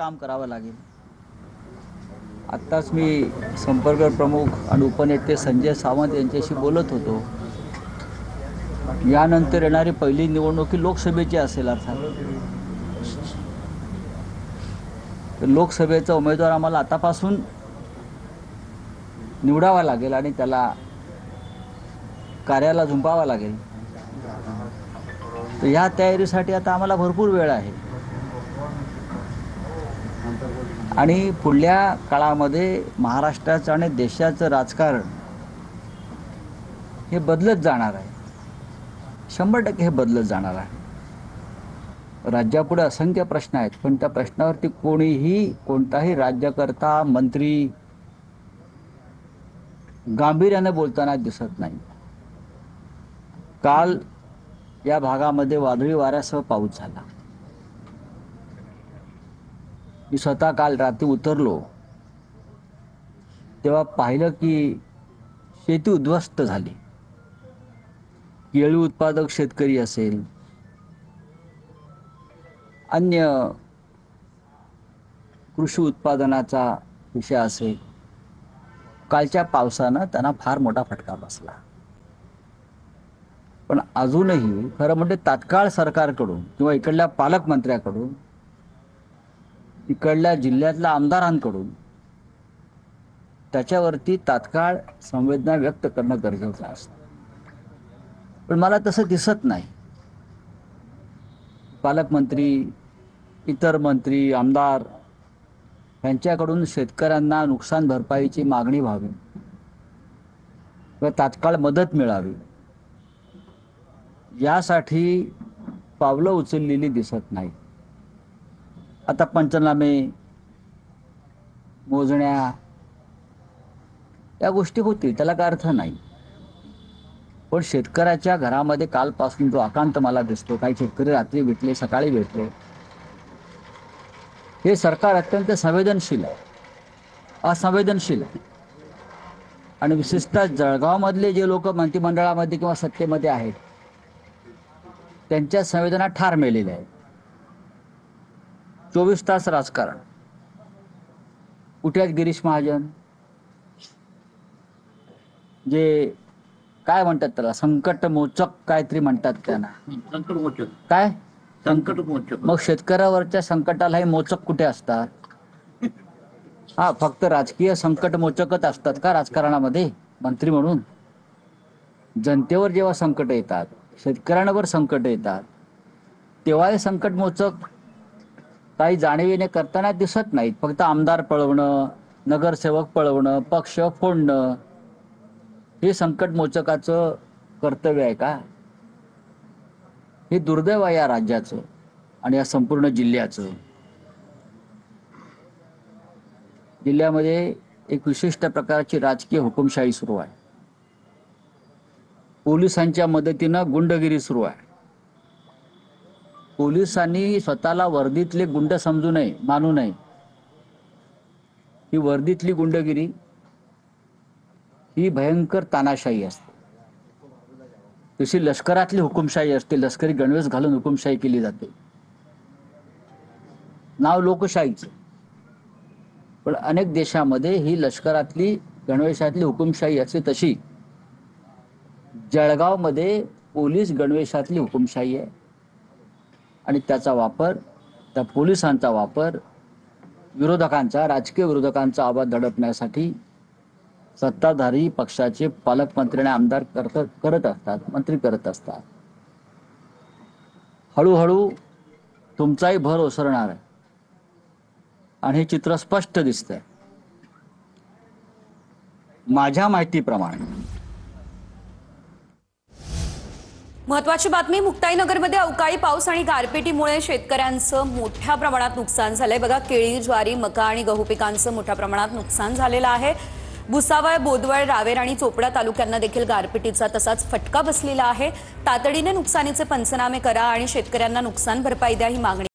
काम करावं लागेल। आत्ताच मी संपर्क प्रमुख आणि उपनेते संजय सावंत यांच्याशी बोलत होतो। यानंतर येणारी पहिली निवडणूक ही लोकसभेची असेल अर्थात। तर लोकसभेचा उमेदवार आम्हाला आतापासून निवडावा लागेल आणि त्याला कार्याला झुंपावा लागेल। तर या तयारीसाठी आता आम्हाला भरपूर वेळ आहे आणि पुढल्या काळामध्ये महाराष्ट्राचं आणि देशाचं राजकारण हे बदलत जाणार आहे। 100% हे बदलत जाणार आहे। राज्यापुढे असंख्य प्रश्न आहेत, पण त्या प्रश्नावरती कोणताही राज्यकर्ता मंत्री गांभीर्याने बोलताना दिसत नाही। काल या भागामध्ये वादळी वाऱ्यासह पाऊस झाला। मी स्वतः काल रात्री उतरलो तेव्हा पाहिलं की शेती उद्ध्वस्त झाली। केळी उत्पादक शेतकरी असेल, अन्य कृषी उत्पादनाचा विषय असेल, कालच्या पावसानं त्यांना फार मोठा फटका बसला। पण अजूनही खरं म्हणजे तात्काळ सरकारकडून किंवा इकडल्या पालकमंत्र्याकडून, इकडल्या जिल्ह्यातल्या आमदारांकडून त्याच्यावरती तात्काळ संवेदना व्यक्त करणं गरजेचं असतं। पण मला तसं दिसत नाही। पालकमंत्री, इतर मंत्री, आमदार यांच्याकडून शेतकऱ्यांना नुकसान भरपाईची मागणी व्हावी व तात्काळ मदत मिळावी यासाठी पावलं उचललेली दिसत नाही। आता पंचनामे, मोजण्या या गोष्टी होतील, त्याला काय अर्थ नाही। पण शेतकऱ्याच्या घरामध्ये कालपासून जो आकांत मला दिसतो, काही शेतकरी रात्री भेटले, सकाळी भेटले, हे सरकार अत्यंत संवेदनशील आहे, असंवेदनशील आहे। आणि विशेषतः जळगावमधले जे लोक मंत्रिमंडळामध्ये किंवा सत्तेमध्ये आहेत त्यांच्या संवेदना ठार मेलेल्या आहेत। 24 तास राजकारण। कुठे आहेत गिरीश महाजन, जे काय म्हणतात त्याला, संकटमोचक काहीतरी म्हणतात त्यांना, संकटमोचक काय संकटमोचक। मग शेतकऱ्यावरच्या संकटालाही मोचक कुठे असतात? हा, फक्त राजकीय संकटमोचकच असतात का राजकारणामध्ये मंत्री म्हणून? जनतेवर जेव्हा संकट येतात, शेतकऱ्यांवर संकट येतात, तेव्हा हे संकटमोचक काही जाणीवेने करताना दिसत नाहीत। फक्त आमदार पळवणं, नगरसेवक पळवणं, पक्ष फोडणं हे संकटमोचकाचं कर्तव्य आहे का? हे दुर्दैव आहे या राज्याचं आणि या संपूर्ण जिल्ह्याचं। जिल्ह्यामध्ये एक विशिष्ट प्रकारची राजकीय हुकुमशाही सुरू आहे। पोलिसांच्या मदतीनं गुंडगिरी सुरू आहे। पोलिसांनी स्वतःला वर्दीतले गुंड समजू नये, मानू नये। ही वर्दीतली गुंडगिरी ही भयंकर तानाशाही असते। तशी लष्करातली हुकुमशाही असते, लष्करी गणवेश घालून हुकुमशाही केली जाते, नाव लोकशाहीचं। पण अनेक देशामध्ये ही लष्करातली गणवेशातली हुकुमशाही असते, तशी जळगावमध्ये पोलीस गणवेशातली हुकुमशाही आहे। आणि त्याचा वापर, त्या पोलिसांचा वापर विरोधकांचा, राजकीय विरोधकांचा आवाज दडपण्यासाठी सत्ताधारी पक्षाचे पालकमंत्री आणि आमदार करत असतात, मंत्री करत असतात। हळूहळू तुमचाही भर ओसरणार आहे आणि हे चित्र स्पष्ट दिसतंय। माझ्या माहितीप्रमाणे महत्वाची बातमी, मुक्ताईनगरमध्ये अवकाळी पाऊस आणि गारपिटीमुळे शेतकऱ्यांचं मोठ्या प्रमाणात नुकसान झालंय। बघा, केळी, ज्वारी, मका आणि गहू पिकांचं मोठ्या प्रमाणात नुकसान झालेलं आहे। भुसावळ, बोदवड, रावेर आणि चोपडा तालुक्यांना देखील गारपिटीचा तसाच फटका बसलेला आहे। तातडीने नुकसानीचे पंचनामे करा आणि शेतकऱ्यांना नुकसान भरपाई द्या, ही मागणी